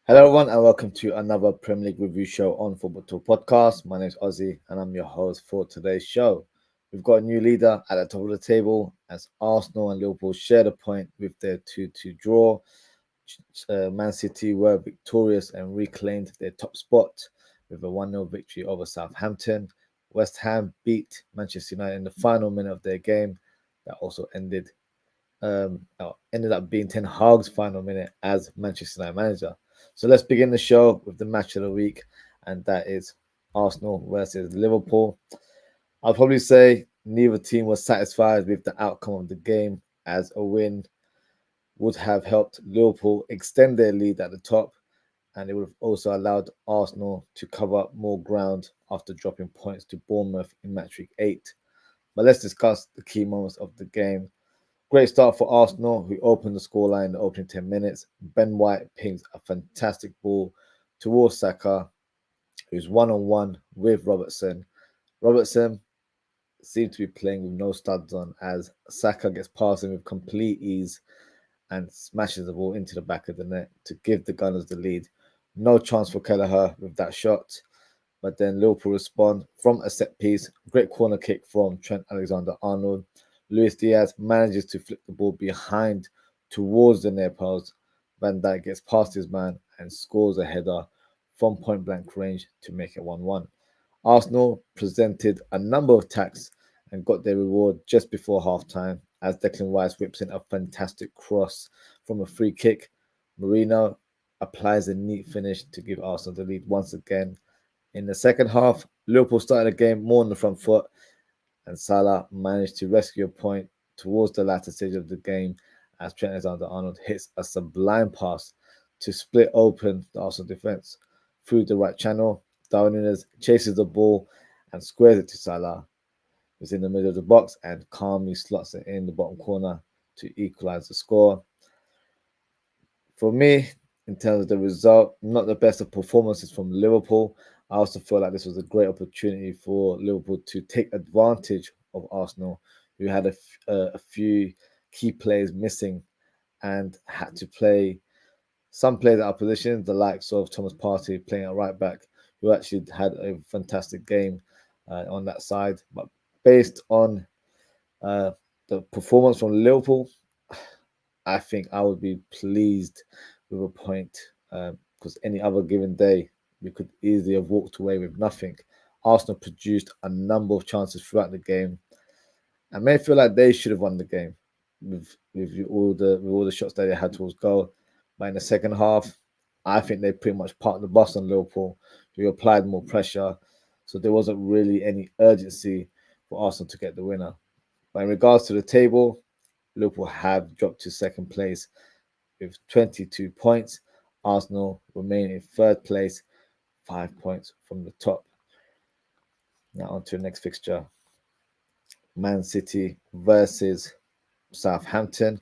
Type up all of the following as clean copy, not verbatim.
Hello everyone and welcome to another Premier League review show on Football Talk Podcast. My name is Ozzy and I'm your host for today's show. We've got a new leader at the top of the table as Arsenal and Liverpool share the point with their 2-2 draw. Man City were victorious and reclaimed their top spot with a 1-0 victory over Southampton. West Ham beat Manchester United in the final minute of their game. That also ended up being Ten Hag's final minute as Manchester United manager. So let's begin the show with the match of the week, and that is Arsenal versus Liverpool. I'll probably say neither team was satisfied with the outcome of the game, as a win would have helped Liverpool extend their lead at the top, and it would have also allowed Arsenal to cover up more ground after dropping points to Bournemouth in match week 8. But let's discuss the key moments of the game. Great start for Arsenal, who opened the scoreline in the opening 10 minutes. Ben White pings a fantastic ball towards Saka, who's one-on-one with Robertson. Robertson seemed to be playing with no studs on, as Saka gets past him with complete ease and smashes the ball into the back of the net to give the Gunners the lead. No chance for Kelleher with that shot, but then Liverpool respond from a set piece. Great corner kick from Trent Alexander-Arnold. Luis Diaz manages to flip the ball behind towards the near post. Van Dijk gets past his man and scores a header from point-blank range to make it 1-1. Arsenal presented a number of attacks and got their reward just before half-time as Declan Rice whips in a fantastic cross from a free kick. Marino applies a neat finish to give Arsenal the lead once again. In the second half, Liverpool started the game more on the front foot, and Salah managed to rescue a point towards the latter stage of the game as Trent Alexander-Arnold hits a sublime pass to split open the Arsenal defence. Through the right channel, Darwin Núñez chases the ball and squares it to Salah, who's in the middle of the box and calmly slots it in the bottom corner to equalise the score. For me, in terms of the result, not the best of performances from Liverpool. I also feel like this was a great opportunity for Liverpool to take advantage of Arsenal, who had a few key players missing and had to play some players at our position, the likes of Thomas Partey playing at right back, who actually had a fantastic game on that side. But based on the performance from Liverpool, I think I would be pleased with a point, because any other given day, we could easily have walked away with nothing. Arsenal produced a number of chances throughout the game and may feel like they should have won the game with all the shots that they had towards goal. But in the second half, I think they pretty much parked the bus on Liverpool, who applied more pressure. So there wasn't really any urgency for Arsenal to get the winner. But in regards to the table, Liverpool have dropped to second place with 22 points. Arsenal remain in third place, 5 points from the top. Now on to the next fixture. Man City versus Southampton.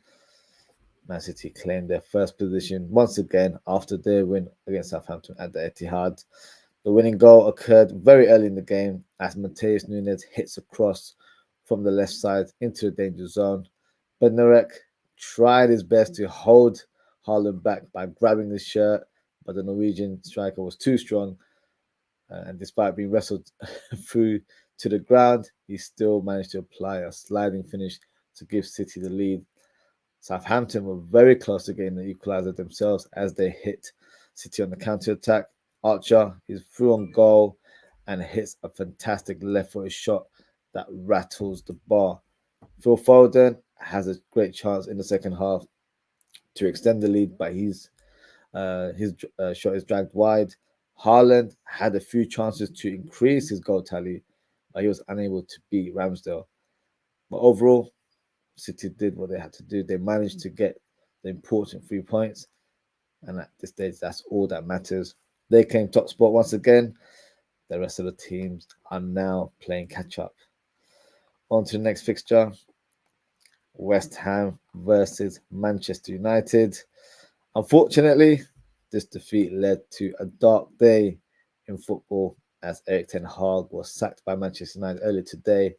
Man City claimed their first position once again after their win against Southampton at the Etihad. The winning goal occurred very early in the game as Matheus Nunes hits a cross from the left side into the danger zone. Bednarek tried his best to hold Haaland back by grabbing the shirt, but the Norwegian striker was too strong, and despite being wrestled through to the ground, he still managed to apply a sliding finish to give City the lead. Southampton were very close to getting the equaliser themselves as they hit City on the counter-attack. Archer is through on goal and hits a fantastic left-footed shot that rattles the bar. Phil Foden has a great chance in the second half to extend the lead, but his shot is dragged wide. Haaland had a few chances to increase his goal tally, but he was unable to beat Ramsdale. But overall, City did what they had to do. They managed to get the important 3 points, and at this stage, that's all that matters. They claim top spot once again. The rest of the teams are now playing catch up. On to the next fixture. West Ham versus Manchester United. Unfortunately, this defeat led to a dark day in football as Erik ten Hag was sacked by Manchester United earlier today.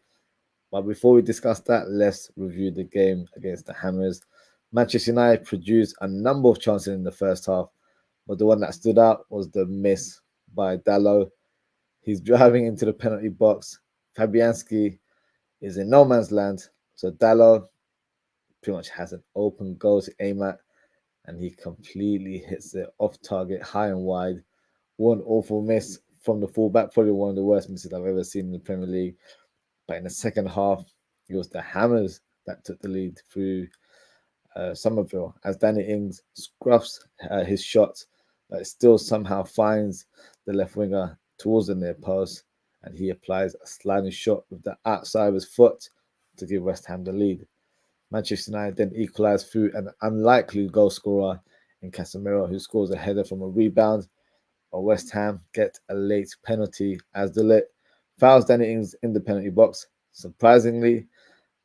But before we discuss that, let's review the game against the Hammers. Manchester United produced a number of chances in the first half, but the one that stood out was the miss by Dalot. He's driving into the penalty box. Fabianski is in no man's land, so Dalot pretty much has an open goal to aim at, and he completely hits it off target, high and wide. One awful miss from the fullback, probably one of the worst misses I've ever seen in the Premier League. But in the second half, it was the Hammers that took the lead through Somerville as Danny Ings scruffs his shot, but it still somehow finds the left winger towards the near post, and he applies a sliding shot with the outside of his foot to give West Ham the lead. Manchester United then equalised through an unlikely goal scorer in Casemiro, who scores a header from a rebound. But West Ham get a late penalty as De Ligt fouls Danny Ings in the penalty box. Surprisingly,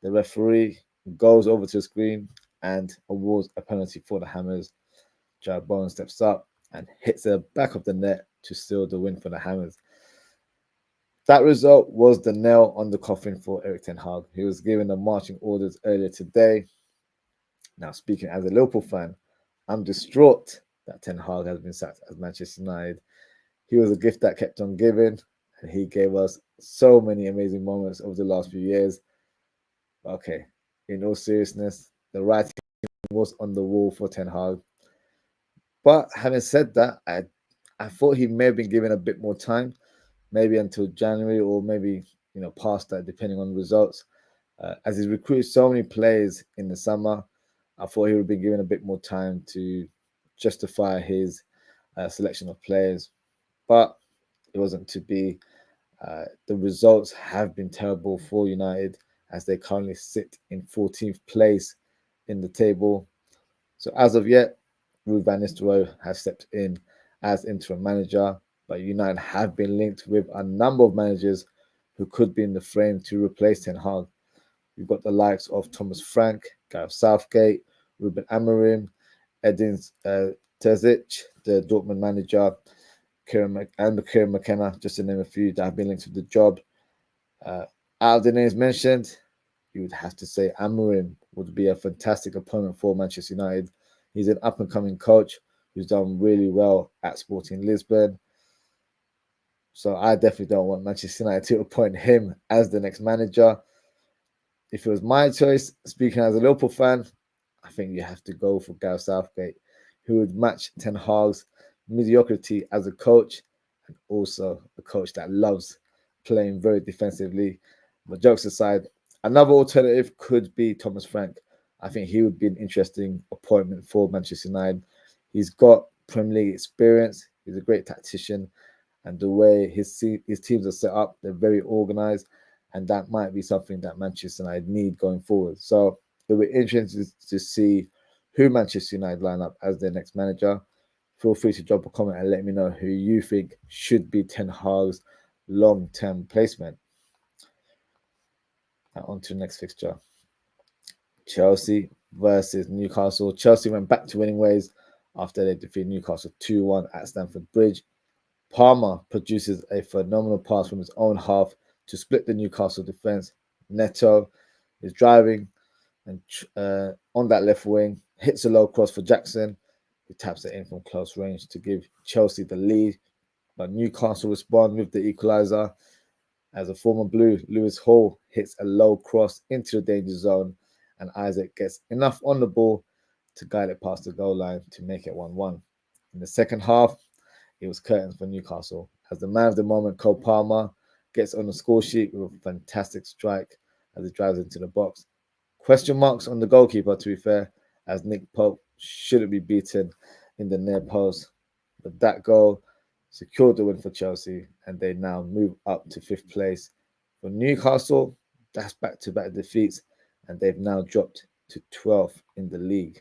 the referee goes over to the screen and awards a penalty for the Hammers. Jared Bowen steps up and hits the back of the net to seal the win for the Hammers. That result was the nail on the coffin for Erik ten Hag, who was given the marching orders earlier today. Now, speaking as a Liverpool fan, I'm distraught that ten Hag has been sacked as Manchester United. He was a gift that kept on giving, and he gave us so many amazing moments over the last few years. Okay, in all seriousness, the writing was on the wall for ten Hag. But having said that, I thought he may have been given a bit more time, maybe until January or maybe past that, depending on the results. As he's recruited so many players in the summer, I thought he would be given a bit more time to justify his selection of players, but it wasn't to be. The results have been terrible for United as they currently sit in 14th place in the table. So as of yet, Ruud van Nistelrooy has stepped in as interim manager, but United have been linked with a number of managers who could be in the frame to replace Ten Hag. You've got the likes of Thomas Frank, Gareth Southgate, Ruben Amorim, Edin Terzic, the Dortmund manager, Kieran McKenna, just to name a few that have been linked with the job. Out of the names mentioned, you would have to say Amorim would be a fantastic opponent for Manchester United. He's an up-and-coming coach who's done really well at Sporting Lisbon. So I definitely don't want Manchester United to appoint him as the next manager. If it was my choice, speaking as a Liverpool fan, I think you have to go for Gareth Southgate, who would match Ten Hag's mediocrity as a coach, and also a coach that loves playing very defensively. But jokes aside, another alternative could be Thomas Frank. I think he would be an interesting appointment for Manchester United. He's got Premier League experience. He's a great tactician, and the way his teams are set up, they're very organised, and that might be something that Manchester United need going forward. So it'll be interesting to see who Manchester United line up as their next manager. Feel free to drop a comment and let me know who you think should be Ten Hag's long-term placement. Now on to the next fixture. Chelsea versus Newcastle. Chelsea went back to winning ways after they defeated Newcastle 2-1 at Stamford Bridge. Palmer produces a phenomenal pass from his own half to split the Newcastle defence. Neto is driving and on that left wing, hits a low cross for Jackson, who taps it in from close range to give Chelsea the lead. But Newcastle respond with the equaliser as a former Blue, Lewis Hall hits a low cross into the danger zone, and Isaac gets enough on the ball to guide it past the goal line to make it 1-1. In the second half, it was curtains for Newcastle as the man of the moment, Cole Palmer, gets on the score sheet with a fantastic strike as he drives into the box. Question marks on the goalkeeper, to be fair, as Nick Pope shouldn't be beaten in the near post. But that goal secured the win for Chelsea, and they now move up to 5th place. For Newcastle, that's back-to-back defeats, and they've now dropped to 12th in the league.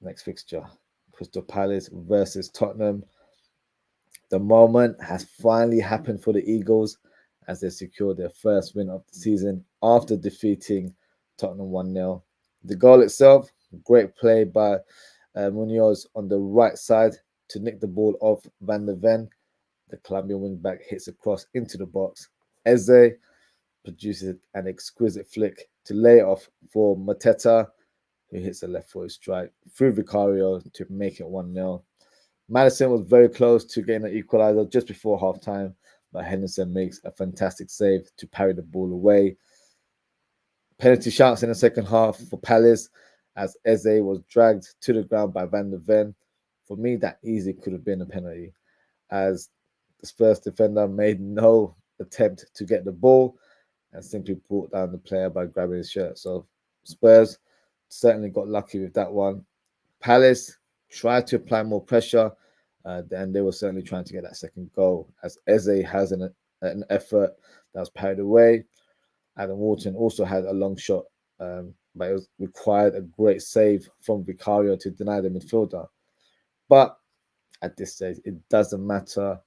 Next fixture, Crystal Palace versus Tottenham. The moment has finally happened for the Eagles as they secured their first win of the season after defeating Tottenham 1-0. The goal itself, great play by Munoz on the right side to nick the ball off Van der Ven. The Colombian wingback hits across into the box. Eze produces an exquisite flick to lay it off for Mateta, who hits a left-footed strike through Vicario to make it 1-0. Madison was very close to getting an equalizer just before half-time, but Henderson makes a fantastic save to parry the ball away. Penalty shouts in the second half for Palace as Eze was dragged to the ground by Van der Ven. For me, that easily could have been a penalty, as the Spurs defender made no attempt to get the ball and simply brought down the player by grabbing his shirt. So Spurs certainly got lucky with that one. Palace tried to apply more pressure, and they were certainly trying to get that second goal, as Eze has an effort that was parried away. Adam Wharton also had a long shot, but it required a great save from Vicario to deny the midfielder. But at this stage, it doesn't matter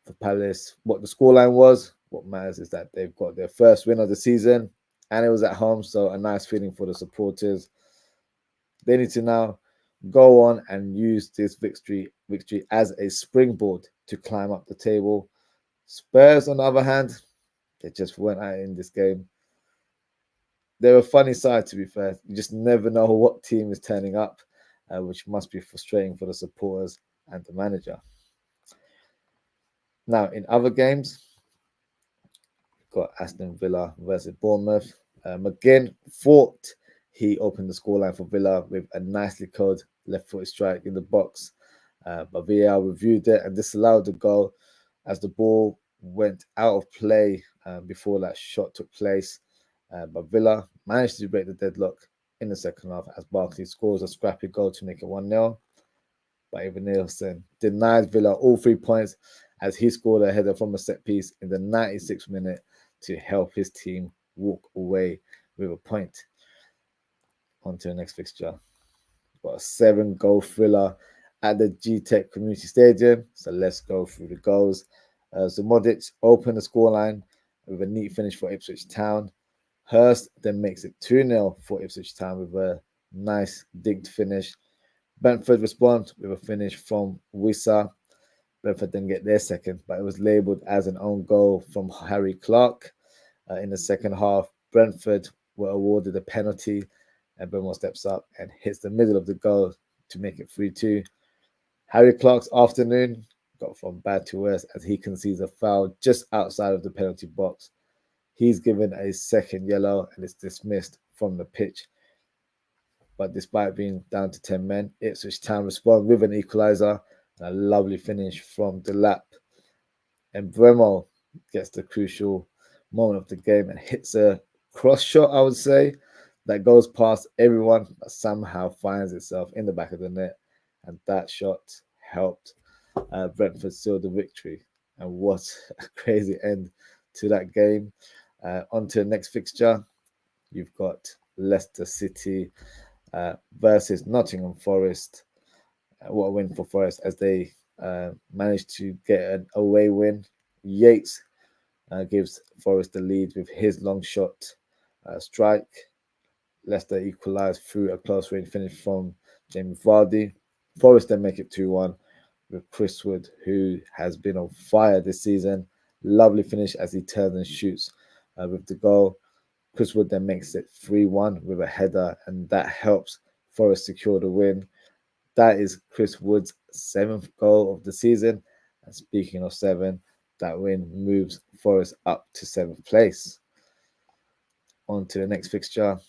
for Palace what the scoreline was. What matters is that they've got their first win of the season, and it was at home, so a nice feeling for the supporters. They need to now go on and use this victory as a springboard to climb up the table. Spurs, on the other hand, they just weren't at it in this game. They're a funny side, to be fair. You just never know what team is turning up, which must be frustrating for the supporters and the manager. Now, in other games, we've got Aston Villa versus Bournemouth. McGinn thought he opened the scoreline for Villa with a nicely curled left-footed strike in the box, but VAR reviewed it and disallowed the goal as the ball went out of play before that shot took place. But Villa managed to break the deadlock in the second half as Barkley scores a scrappy goal to make it 1-0. But Evan Nielsen denied Villa all 3 points as he scored a header from a set piece in the 96th minute to help his team walk away with a point. On to the next fixture. Got a 7-goal thriller at the G-Tech Community Stadium. So let's go through the goals. Modric opened the scoreline with a neat finish for Ipswich Town. Hurst then makes it 2-0 for Ipswich Town with a nice dinked finish. Brentford respond with a finish from Wissa. Brentford then get their second, but it was labelled as an own goal from Harry Clark. In the second half, Brentford were awarded a penalty, and Brentford steps up and hits the middle of the goal to make it 3-2. Harry Clark's afternoon got from bad to worse as he concedes a foul just outside of the penalty box. He's given a second yellow and is dismissed from the pitch. But despite being down to 10 men, Ipswich Town respond with an equaliser and a lovely finish from Delap. And Bremo gets the crucial moment of the game and hits a cross shot, I would say, that goes past everyone but somehow finds itself in the back of the net. And that shot helped Brentford seal the victory. And what a crazy end to that game. On to the next fixture. You've got Leicester City versus Nottingham Forest. What a win for Forest as they managed to get an away win. Yates gives Forest the lead with his long shot strike. Leicester equalised through a close range finish from Jamie Vardy. Forest then make it 2-1 with Chris Wood, who has been on fire this season. Lovely finish as he turns and shoots with the goal. Chris Wood then makes it 3-1 with a header, and that helps Forest secure the win. That is Chris Wood's 7th goal of the season. And speaking of 7, that win moves Forest up to 7th place. On to the next fixture.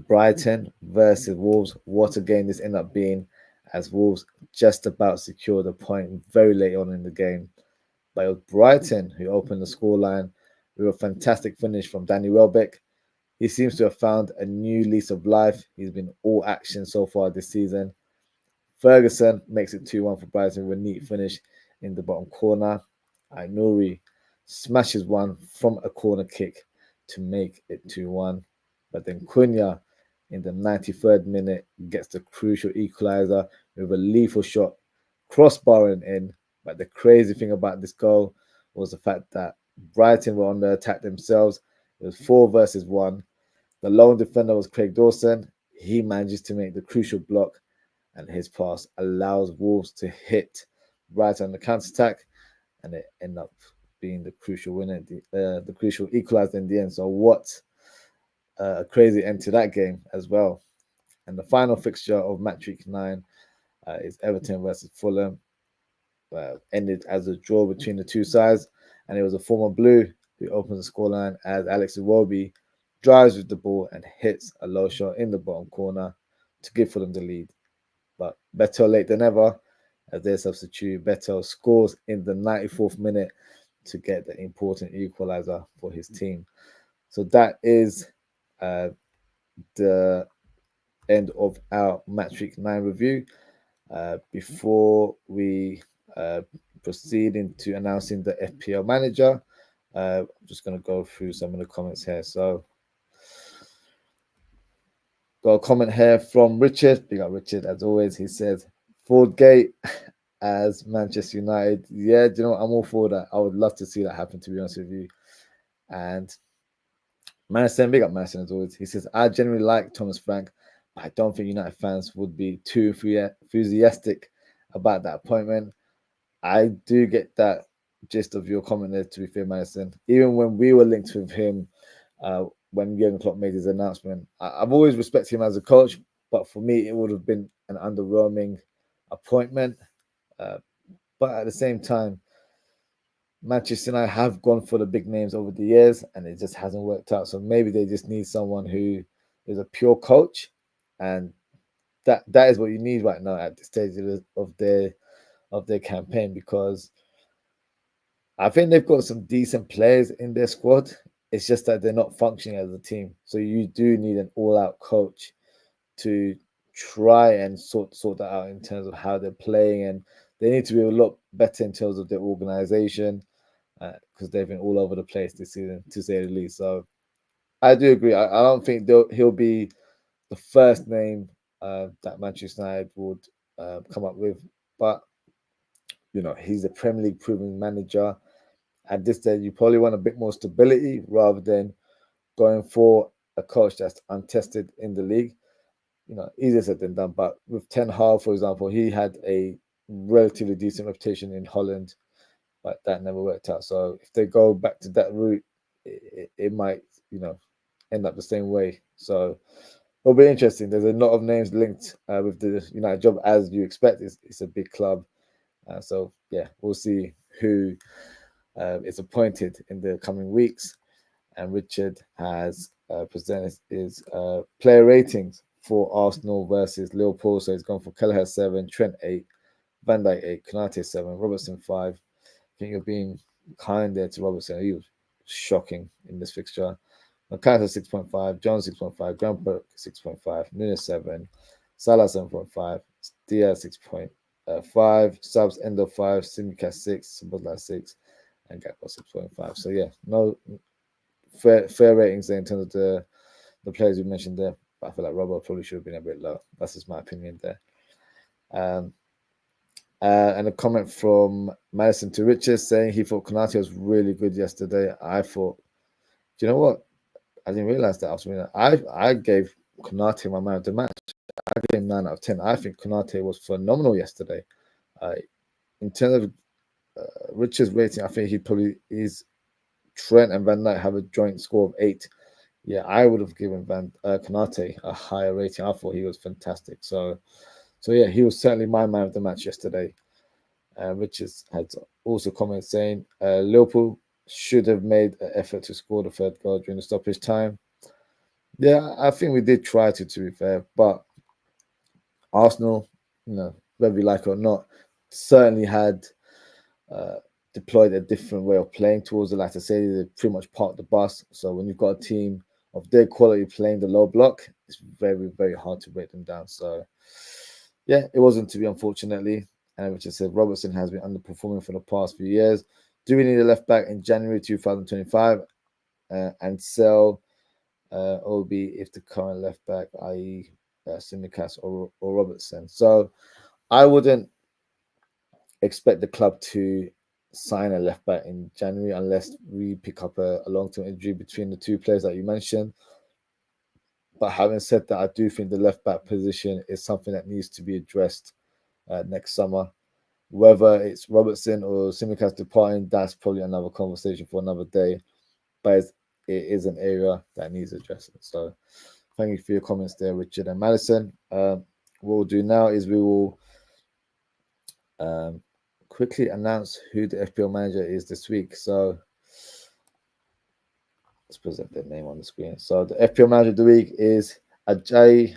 Brighton versus Wolves. What a game this ended up being, as Wolves just about secured a point very late on in the game. But it was Brighton who opened the scoreline with a fantastic finish from Danny Welbeck. He seems to have found a new lease of life. He's been all action so far this season. Ferguson makes it 2-1 for Brighton with a neat finish in the bottom corner. Ainouri smashes one from a corner kick to make it 2-1. But then Cunha in the 93rd minute gets the crucial equaliser with a lethal shot, crossbarring in. But the crazy thing about this goal was the fact that Brighton were on the attack themselves. It was 4 versus 1. The lone defender was Craig Dawson. He manages to make the crucial block, and his pass allows Wolves to hit Brighton on the counter-attack, and it ended up being the crucial winner, the crucial equaliser in the end. So what a crazy end to that game as well. And the final fixture of match week 9 is Everton versus Fulham. Ended as a draw between the two sides, and it was a former Blue who opens the scoreline as Alex Iwobi drives with the ball and hits a low shot in the bottom corner to give Fulham the lead. But better late than never, as their substitute Beto scores in the 94th minute to get the important equaliser for his team. So that is the end of our match week 9 review. Before we proceed into announcing the FPL manager, I'm just going to go through some of the comments here. So, got a comment here from Richard. Big up Richard, as always. He says, Ford Gate as Manchester United. Yeah, do you know what? I'm all for that. I would love to see that happen, to be honest with you. And Madison, big up Madison, as always. He says, I generally like Thomas Frank, but I don't think United fans would be too enthusiastic about that appointment. I do get that gist of your comment there, to be fair, Madison. Even when we were linked with him, when Jurgen Klopp made his announcement, I've always respected him as a coach, but for me, it would have been an underwhelming appointment. But at the same time, Manchester United have gone for the big names over the years, and it just hasn't worked out. So maybe they just need someone who is a pure coach, and that is what you need right now at this stage of their campaign, because I think they've got some decent players in their squad. It's just that they're not functioning as a team. So you do need an all-out coach to try and sort that out in terms of how they're playing, and they need to be a lot better in terms of their organization, because they've been all over the place this season, to say the least. So I do agree. I don't think he'll be the first name that Manchester United would come up with, but he's a Premier League proven manager. At this stage, you probably want a bit more stability rather than going for a coach that's untested in the league. Easier said than done. But with Ten Hag, for example, he had a relatively decent reputation in Holland, but that never worked out. So if they go back to that route, it might, end up the same way. So it'll be interesting. There's a lot of names linked with the United job, as you expect. It's a big club. So yeah, we'll see who is appointed in the coming weeks. And Richard has presented his player ratings for Arsenal versus Liverpool. So he's gone for Kelleher 7, Trent 8, Van Dijk 8, Konate 7, Robertson 5. I think you're being kind there to Robertson. He was shocking in this fixture. Makata 6.5, John 6.5, Grandpa 6.5, Nunes 7, Salah 7.5, Diaz 6.5, Subs Endo 5, Simicast 6, Sabodla 6, and Gakpo 6.5. So yeah, no fair ratings there in terms of the players you mentioned there. But I feel like Robert probably should have been a bit low. That's just my opinion there. And a comment from Madison to Richard saying he thought Konate was really good yesterday. I thought, do you know what? I didn't realize that. I gave Konate my man of the match. I gave him 9 out of 10. I think Konate was phenomenal yesterday. In terms of Richard's rating, I think he probably is. Trent and Van Dijk have a joint score of 8. Yeah, I would have given Konate a higher rating. I thought he was fantastic. So yeah, he was certainly my man of the match yesterday. Richards had also commented saying Liverpool should have made an effort to score the third goal during the stoppage time. Yeah, I think we did try to be fair, but Arsenal, whether we like it or not, certainly had deployed a different way of playing towards the latter. Say they pretty much parked the bus. So when you've got a team of their quality playing the low block, it's very, very hard to break them down. So, yeah, it wasn't to be, unfortunately. And which I said, Robertson has been underperforming for the past few years. Do we need a left back in January 2025 and sell OB if the current left back, i.e., Newcastle or Robertson? So I wouldn't expect the club to sign a left back in January unless we pick up a long-term injury between the two players that you mentioned. But having said that, I do think the left back position is something that needs to be addressed next summer. Whether it's Robertson or Simicast departing, that's probably another conversation for another day. But it is an area that needs addressing. So thank you for your comments there, Richard and Madison. What we'll do now is we will quickly announce who the FPL manager is this week. So let's present their name on the screen. So the FPL manager of the week is Ajay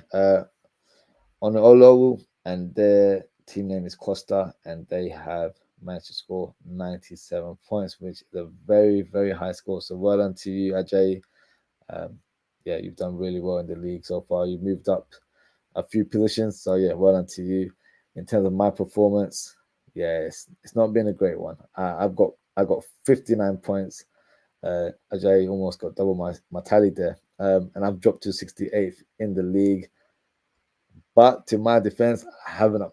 OZWRLD, and their team name is Costa, and they have managed to score 97 points, which is a very, very high score. So well done to you, Ajay. Yeah, you've done really well in the league so far. You've moved up a few positions. So yeah, well done to you. In terms of my performance, yeah, it's not been a great one. I got 59 points. Ajay almost got double my tally there. And I've dropped to 68th in the league. But to my defense, I haven't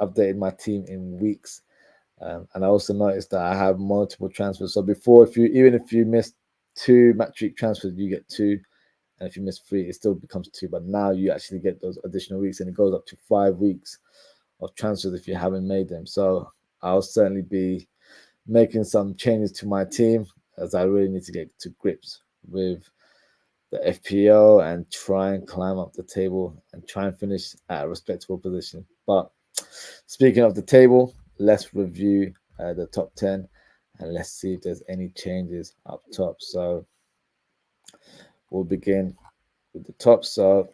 updated my team in weeks. And I also noticed that I have multiple transfers. So before, even if you miss 2 match week transfers, you get 2. And if you miss 3, it still becomes 2. But now you actually get those additional weeks, and it goes up to 5 weeks of transfers if you haven't made them. So I'll certainly be making some changes to my team, as I really need to get to grips with the FPL and try and climb up the table and try and finish at a respectable position. But speaking of the table, let's review the top 10 and let's see if there's any changes up top. So we'll begin with the top. So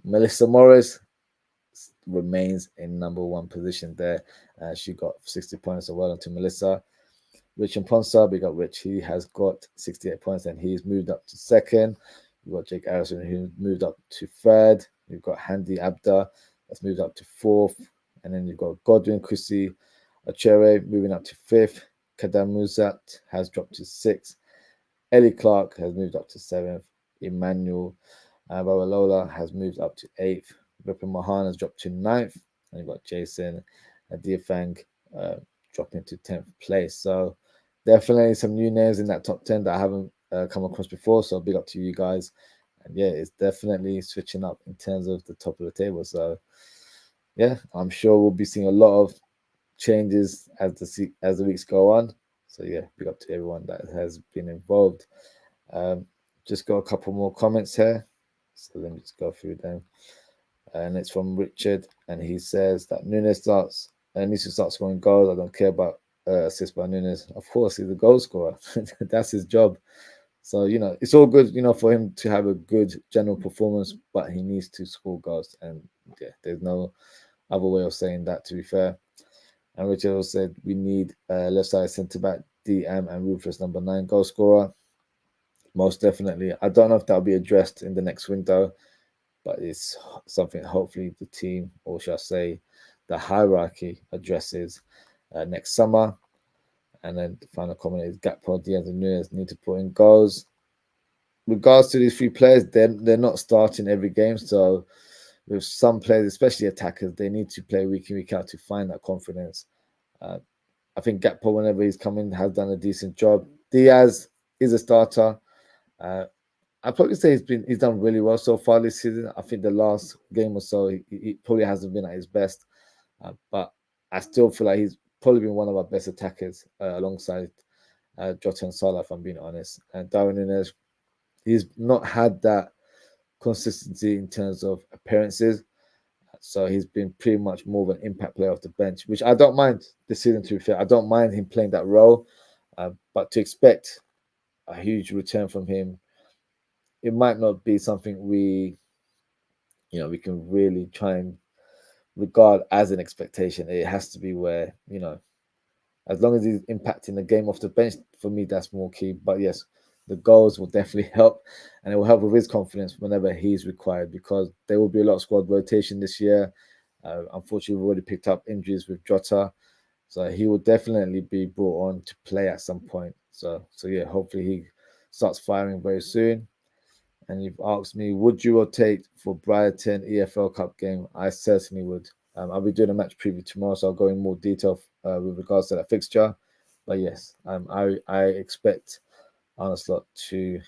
Melissa Morris remains in number 1 position there. She got 60 points, so well done to Melissa. Rich and Ponsa, we got Rich. He has got 68 points and he's moved up to 2nd. We've got Jake Harrison, who moved up to 3rd. We've got Handy Abda, that's moved up to 4th. And then you've got Godwin Kusi Achere moving up to 5th. Kadam Muzat has dropped to 6th. Ellie Clark has moved up to 7th. Emmanuel Babalola has moved up to 8th. Ripon Mahan has dropped to 9th. And you've got Jason Diafang dropping to 10th place. So definitely some new names in that top 10 that I haven't come across before. So big up to you guys. And yeah, it's definitely switching up in terms of the top of the table. So yeah, I'm sure we'll be seeing a lot of changes as the weeks go on. So yeah, big up to everyone that has been involved. Just got a couple more comments here. So let me just go through them. And it's from Richard, and he says that Nunes needs to start scoring goals. I don't care about assists by Nunes. Of course, he's a goal scorer. That's his job. So, it's all good, for him to have a good general performance, but he needs to score goals. And yeah, there's no other way of saying that, to be fair. And Richard also said we need left side centre back, DM and Rufus number 9 goal scorer. Most definitely. I don't know if that'll be addressed in the next window, but it's something hopefully the team, or shall I say, the hierarchy addresses next summer. And then the final comment is Gakpo, Diaz and Nunes need to put in goals. Regards to these 3 players, they're not starting every game. So with some players, especially attackers, they need to play week in, week out to find that confidence. I think Gakpo, whenever he's come in, has done a decent job. Diaz is a starter. I'd probably say he's done really well so far this season. I think the last game or so, he probably hasn't been at his best. But I still feel like he's probably been one of our best attackers alongside Jota and Salah, if I'm being honest. And Darwin Núñez, he's not had that consistency in terms of appearances. So he's been pretty much more of an impact player off the bench, which I don't mind this season, to be fair. I don't mind him playing that role. But to expect a huge return from him, it might not be something we can really try and regard as an expectation. It has to be where, as long as he's impacting the game off the bench, for me, that's more key. But yes, the goals will definitely help, and it will help with his confidence whenever he's required, because there will be a lot of squad rotation this year. Unfortunately, we've already picked up injuries with Jota, so he will definitely be brought on to play at some point. So yeah, hopefully he starts firing very soon. And you've asked me, would you rotate for Brighton EFL Cup game? I certainly would. I'll be doing a match preview tomorrow, so I'll go in more detail with regards to that fixture. But yes, I expect Arne Slot to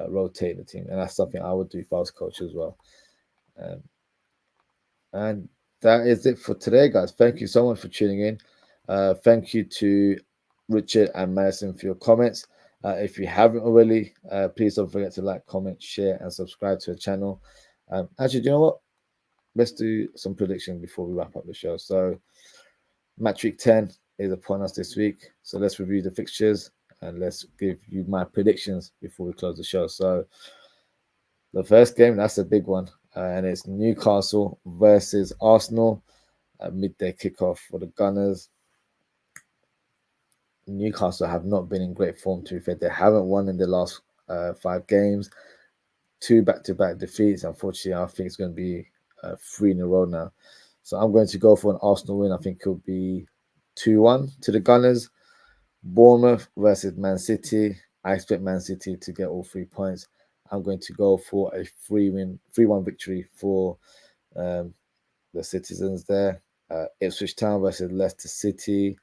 rotate the team, and that's something I would do if I was coach as well. And that is it for today, guys. Thank you so much for tuning in. Thank you to Richard and Madison for your comments. If you haven't already, please don't forget to like, comment, share, and subscribe to the channel. Actually, do you know what? Let's do some predictions before we wrap up the show. So, match week 10 is upon us this week. So, let's review the fixtures and let's give you my predictions before we close the show. So, the first game, that's a big one. And it's Newcastle versus Arsenal. Midday kickoff for the Gunners. Newcastle have not been in great form, to be fair. They haven't won in the last 5 games. 2 back-to-back defeats. Unfortunately, I think it's going to be 3 in a row now. So I'm going to go for an Arsenal win. I think it'll be 2-1 to the Gunners. Bournemouth versus Man City. I expect Man City to get all 3 points. I'm going to go for a 3-1 victory for the citizens there. Ipswich Town versus Leicester City.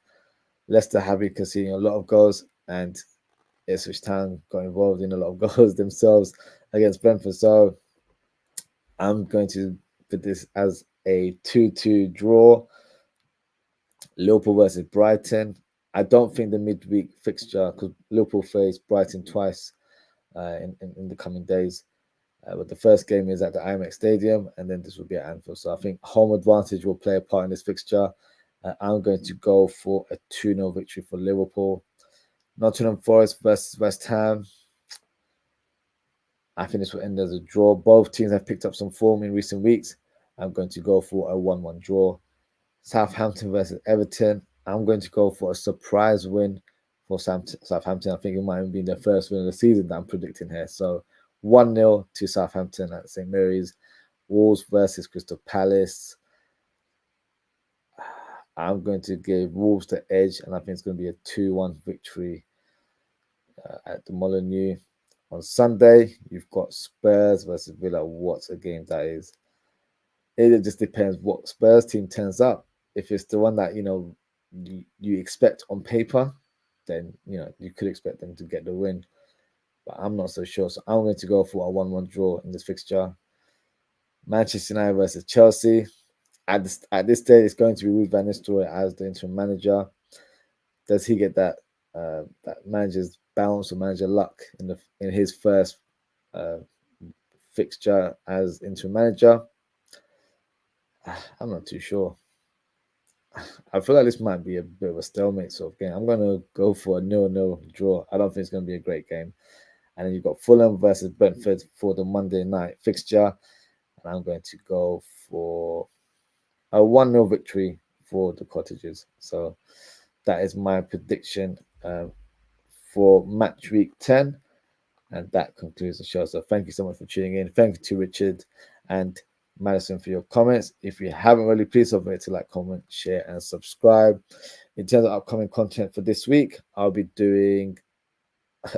Leicester have been conceding a lot of goals, and Ipswich Town got involved in a lot of goals themselves against Brentford. So I'm going to put this as a 2-2 draw. Liverpool versus Brighton. I don't think the midweek fixture, because Liverpool face Brighton twice in the coming days. But the first game is at the IMEX Stadium, and then this will be at Anfield. So I think home advantage will play a part in this fixture. I'm going to go for a 2-0 victory for Liverpool. Nottingham Forest versus West Ham. I think this will end as a draw. Both teams have picked up some form in recent weeks. I'm going to go for a 1-1 draw. Southampton versus Everton. I'm going to go for a surprise win for Southampton. I think it might be the first win of the season that I'm predicting here. So 1-0 to Southampton at St. Mary's. Wolves versus Crystal Palace. I'm going to give Wolves the edge, and I think it's going to be a 2-1 victory at the Molineux. On Sunday, you've got Spurs versus Villa. What a game that is. It just depends what Spurs team turns up. If it's the one that, you expect on paper, then, you could expect them to get the win. But I'm not so sure. So I'm going to go for a 1-1 draw in this fixture. Manchester United versus Chelsea. At this stage, it's going to be Ruud van Nistelrooy as the interim manager. Does he get that manager's bounce or manager luck in his first fixture as interim manager? I'm not too sure. I feel like this might be a bit of a stalemate sort of game. I'm going to go for a 0-0 draw. I don't think it's going to be a great game. And then you've got Fulham versus Brentford for the Monday night fixture. And I'm going to go for a 1-0 victory for the Cottagers. So that is my prediction for match week 10. And that concludes the show. So thank you so much for tuning in. Thank you to Richard and Madison for your comments. If you haven't already, please don't forget to like, comment, share, and subscribe. In terms of upcoming content for this week, I'll be doing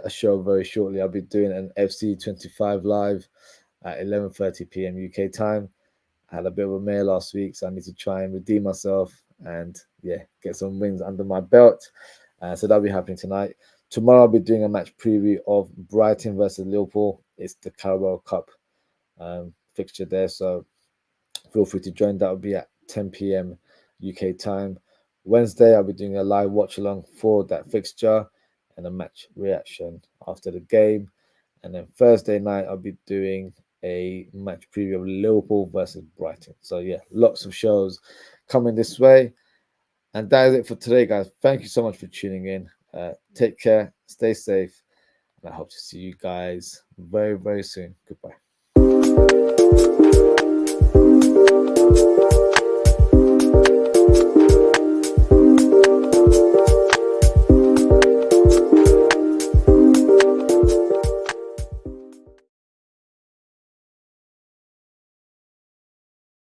a show very shortly. I'll be doing an FC 25 live at 11:30 p.m. UK time. I had a bit of a mail last week, so I need to try and redeem myself and get some wins under my belt. So that'll be happening tonight. Tomorrow I'll be doing a match preview of Brighton versus Liverpool. It's the Carabao Cup fixture there, so feel free to join. That will be at 10 p.m. UK time. Wednesday I'll be doing a live watch along for that fixture and a match reaction after the game. And then Thursday night I'll be doing a match preview of Liverpool versus Brighton. So lots of shows coming this way. And that is it for today, guys. Thank you so much for tuning in. Take care, stay safe, and I hope to see you guys very, very soon. Goodbye.